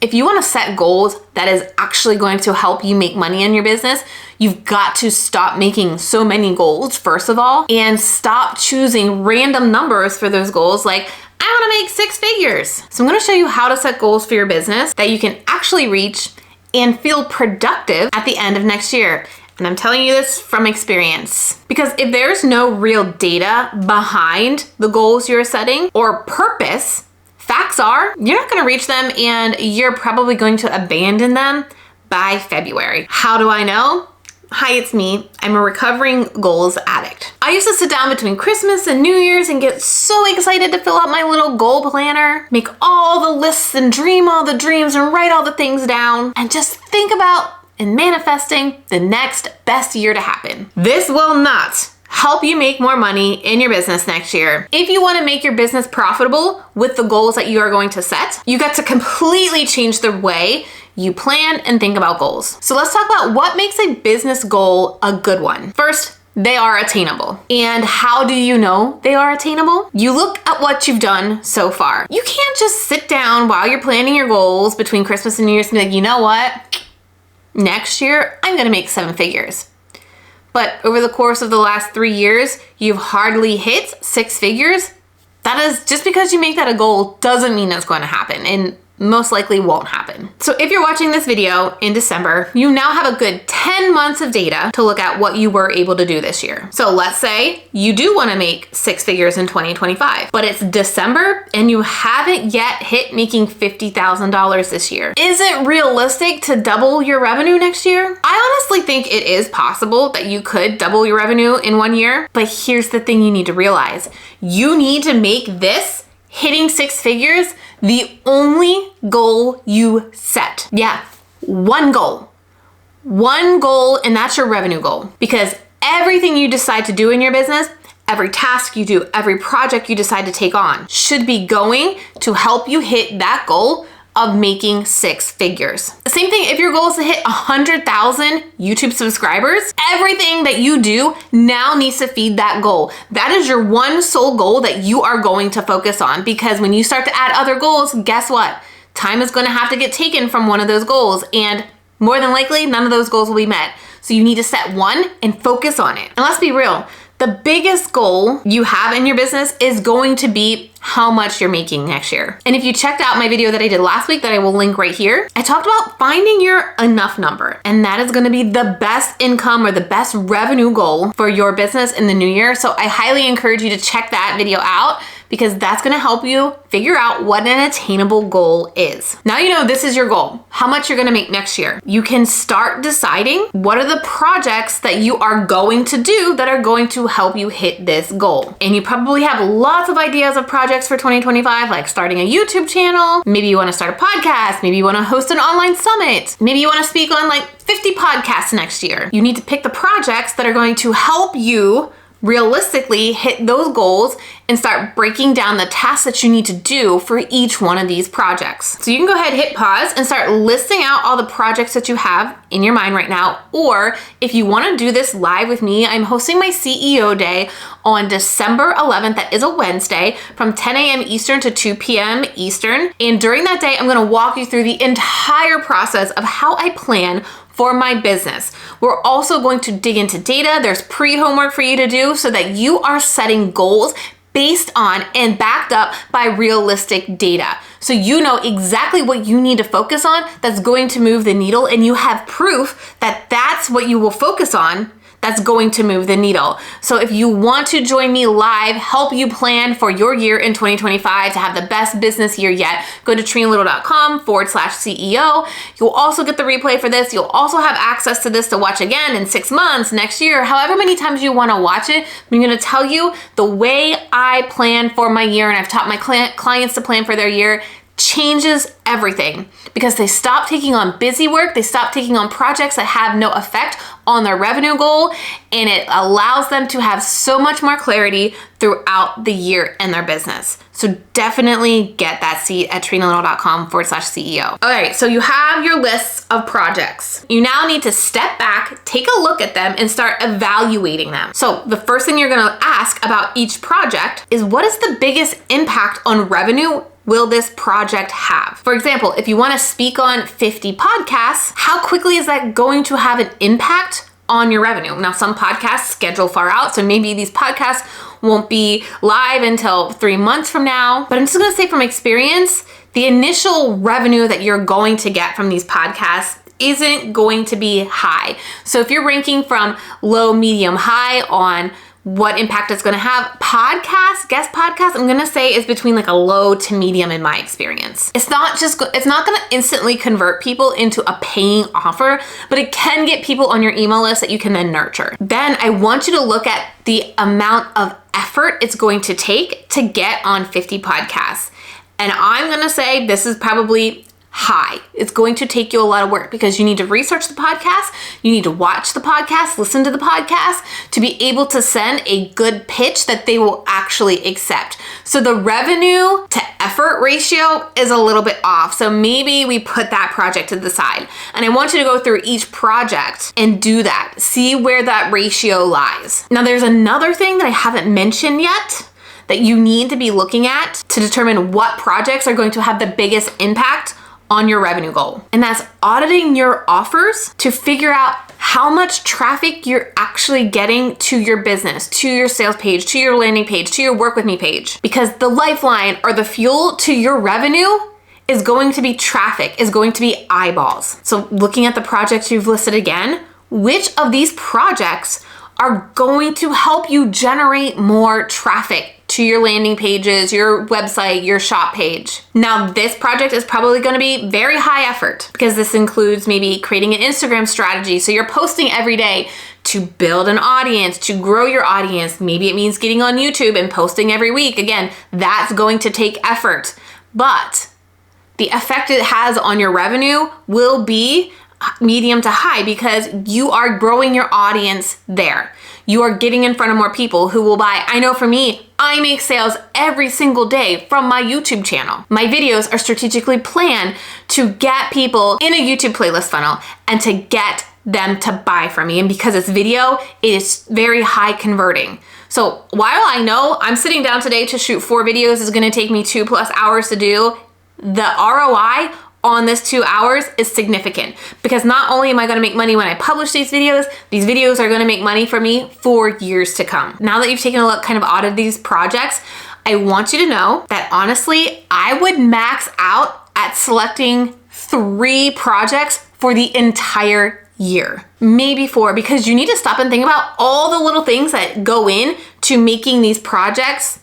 If you want to set goals that is actually going to help you make money in your business, you've got to stop making so many goals, first of all, and stop choosing random numbers for those goals like, I want to make 6 figures. So I'm going to show you how to set goals for your business that you can actually reach and feel productive at the end of next year. And I'm telling you this from experience. Because if there's no real data behind the goals you're setting or purpose, facts are, you're not gonna reach them and you're probably going to abandon them by February. How do I know? Hi, it's me. I'm a recovering goals addict. I used to sit down between Christmas and New Year's and get so excited to fill out my little goal planner, make all the lists and dream all the dreams and write all the things down and just think about and manifesting the next best year to happen. This will not help you make more money in your business next year. If you want to make your business profitable with the goals that you are going to set, you got to completely change the way you plan and think about goals. So let's talk about what makes a business goal a good one. First, they are attainable. And how do you know they are attainable? You look at what you've done so far. You can't just sit down while you're planning your goals between Christmas and New Year's and be like, you know what? Next year, I'm gonna make 7 figures. But over the course of the last 3 years, you've hardly hit 6 figures. That is, just because you make that a goal doesn't mean it's going to happen and most likely won't happen. So if you're watching this video in December, you now have a good 10 months of data to look at what you were able to do this year. So let's say you do want to make 6 figures in 2025, but it's December and you haven't yet hit making $50,000 this year. Is it realistic to double your revenue next year? I honestly think it is possible that you could double your revenue in 1 year, but here's the thing you need to realize. You need to make this hitting 6 figures the only goal you set. Yeah, one goal. One goal, and that's your revenue goal. Because everything you decide to do in your business, every task you do, every project you decide to take on should be going to help you hit that goal of making 6 figures. The same thing if your goal is to hit 100,000 YouTube subscribers, everything that you do now needs to feed that goal. That is your one sole goal that you are going to focus on, because when you start to add other goals, guess what? Time is going to have to get taken from one of those goals, and more than likely, none of those goals will be met. So you need to set one and focus on it. And let's be real, the biggest goal you have in your business is going to be how much you're making next year. And if you checked out my video that I did last week that I will link right here, I talked about finding your enough number. And that is gonna be the best income or the best revenue goal for your business in the new year. So I highly encourage you to check that video out, because that's gonna help you figure out what an attainable goal is. Now you know this is your goal, how much you're gonna make next year. You can start deciding what are the projects that you are going to do that are going to help you hit this goal. And you probably have lots of ideas of projects for 2025, like starting a YouTube channel. Maybe you wanna start a podcast. Maybe you wanna host an online summit. Maybe you wanna speak on like 50 podcasts next year. You need to pick the projects that are going to help you realistically hit those goals and start breaking down the tasks that you need to do for each one of these projects. So you can go ahead, hit pause, and start listing out all the projects that you have in your mind right now. Or if you want to do this live with me, I'm hosting my CEO Day on December 11th. That is a Wednesday from 10 a.m. Eastern to 2 p.m. Eastern. And during that day, I'm going to walk you through the entire process of how I plan for my business. We're also going to dig into data. There's pre-homework for you to do so that you are setting goals based on and backed up by realistic data. So you know exactly what you need to focus on that's going to move the needle, and you have proof that that's what you will focus on that's going to move the needle. So if you want to join me live, help you plan for your year in 2025 to have the best business year yet, go to trenalittle.com/CEO. You'll also get the replay for this. You'll also have access to this to watch again in 6 months, next year, however many times you want to watch it. I'm going to tell you the way I plan for my year, and I've taught my clients to plan for their year, changes everything, because they stop taking on busy work, they stop taking on projects that have no effect on their revenue goal, and it allows them to have so much more clarity throughout the year in their business. So definitely get that seat at trenalittle.com/CEO. All right, so you have your lists of projects. You now need to step back, take a look at them, and start evaluating them. So the first thing you're gonna ask about each project is, what is the biggest impact on revenue will this project have? For example, if you want to speak on 50 podcasts, how quickly is that going to have an impact on your revenue? Now, some podcasts schedule far out, so maybe these podcasts won't be live until 3 months from now. But I'm just gonna say from experience, the initial revenue that you're going to get from these podcasts isn't going to be high. So if you're ranking from low, medium, high on what impact it's gonna have, guest podcasts, I'm gonna say is between like a low to medium in my experience. It's not gonna instantly convert people into a paying offer, but it can get people on your email list that you can then nurture. Then I want you to look at the amount of effort it's going to take to get on 50 podcasts. And I'm gonna say this is probably high. It's going to take you a lot of work because you need to research the podcast, you need to watch the podcast, listen to the podcast to be able to send a good pitch that they will actually accept. So the revenue to effort ratio is a little bit off. So maybe we put that project to the side. And I want you to go through each project and do that. See where that ratio lies. Now there's another thing that I haven't mentioned yet that you need to be looking at to determine what projects are going to have the biggest impact on your revenue goal. And that's auditing your offers to figure out how much traffic you're actually getting to your business, to your sales page, to your landing page, to your work with me page. Because the lifeline or the fuel to your revenue is going to be traffic, is going to be eyeballs. So looking at the projects you've listed again, which of these projects are going to help you generate more traffic to your landing pages, your website, your shop page? Now, this project is probably going to be very high effort because this includes maybe creating an Instagram strategy. So you're posting every day to build an audience, to grow your audience. Maybe it means getting on YouTube and posting every week. Again, that's going to take effort, but the effect it has on your revenue will be medium to high because you are growing your audience there. You are getting in front of more people who will buy. I know for me, I make sales every single day from my YouTube channel. My videos are strategically planned to get people in a YouTube playlist funnel and to get them to buy from me. And because it's video, it is very high converting. So while I know I'm sitting down today to shoot 4 videos is gonna take me 2+ hours to do, the ROI on this 2 hours is significant because not only am I gonna make money when I publish these videos are gonna make money for me for years to come. Now that you've taken a look, kind of audited these projects, I want you to know that honestly, I would max out at selecting 3 projects for the entire year, maybe 4, because you need to stop and think about all the little things that go in to making these projects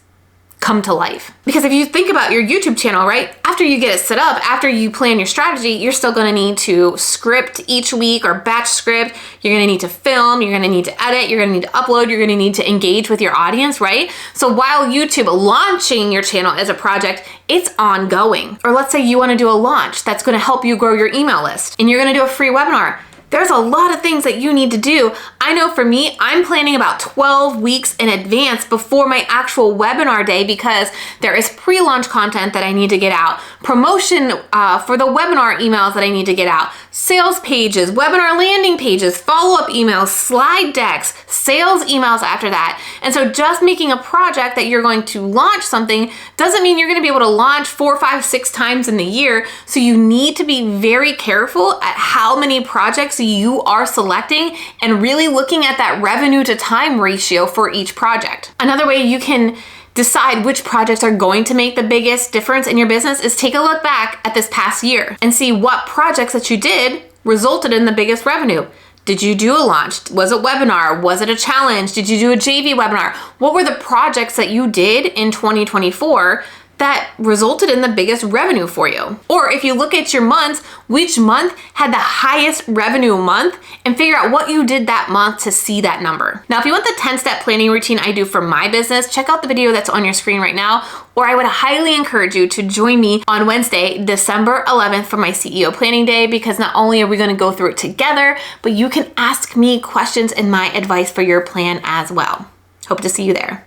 come to life. Because if you think about your YouTube channel, right? After you get it set up, after you plan your strategy, you're still gonna need to script each week or batch script. You're gonna need to film, you're gonna need to edit, you're gonna need to upload, you're gonna need to engage with your audience, right? So while YouTube launching your channel as a project, it's ongoing. Or let's say you wanna do a launch that's gonna help you grow your email list and you're gonna do a free webinar. There's a lot of things that you need to do. I know for me, I'm planning about 12 weeks in advance before my actual webinar day because there is pre-launch content that I need to get out, promotion for the webinar emails that I need to get out, sales pages, webinar landing pages, follow-up emails, slide decks, sales emails after that. And so just making a project that you're going to launch something doesn't mean you're gonna be able to launch 4, 5, 6 times in the year. So you need to be very careful at how many projects you are selecting and really looking at that revenue to time ratio for each project. Another way you can decide which projects are going to make the biggest difference in your business is take a look back at this past year and see what projects that you did resulted in the biggest revenue. Did you do a launch? Was it webinar? Was it a challenge? Did you do a JV webinar? What were the projects that you did in 2024 that resulted in the biggest revenue for you? Or if you look at your months, which month had the highest revenue month and figure out what you did that month to see that number. Now, if you want the 10-step planning routine I do for my business, check out the video that's on your screen right now, or I would highly encourage you to join me on Wednesday, December 11th for my CEO planning day, because not only are we gonna go through it together, but you can ask me questions and my advice for your plan as well. Hope to see you there.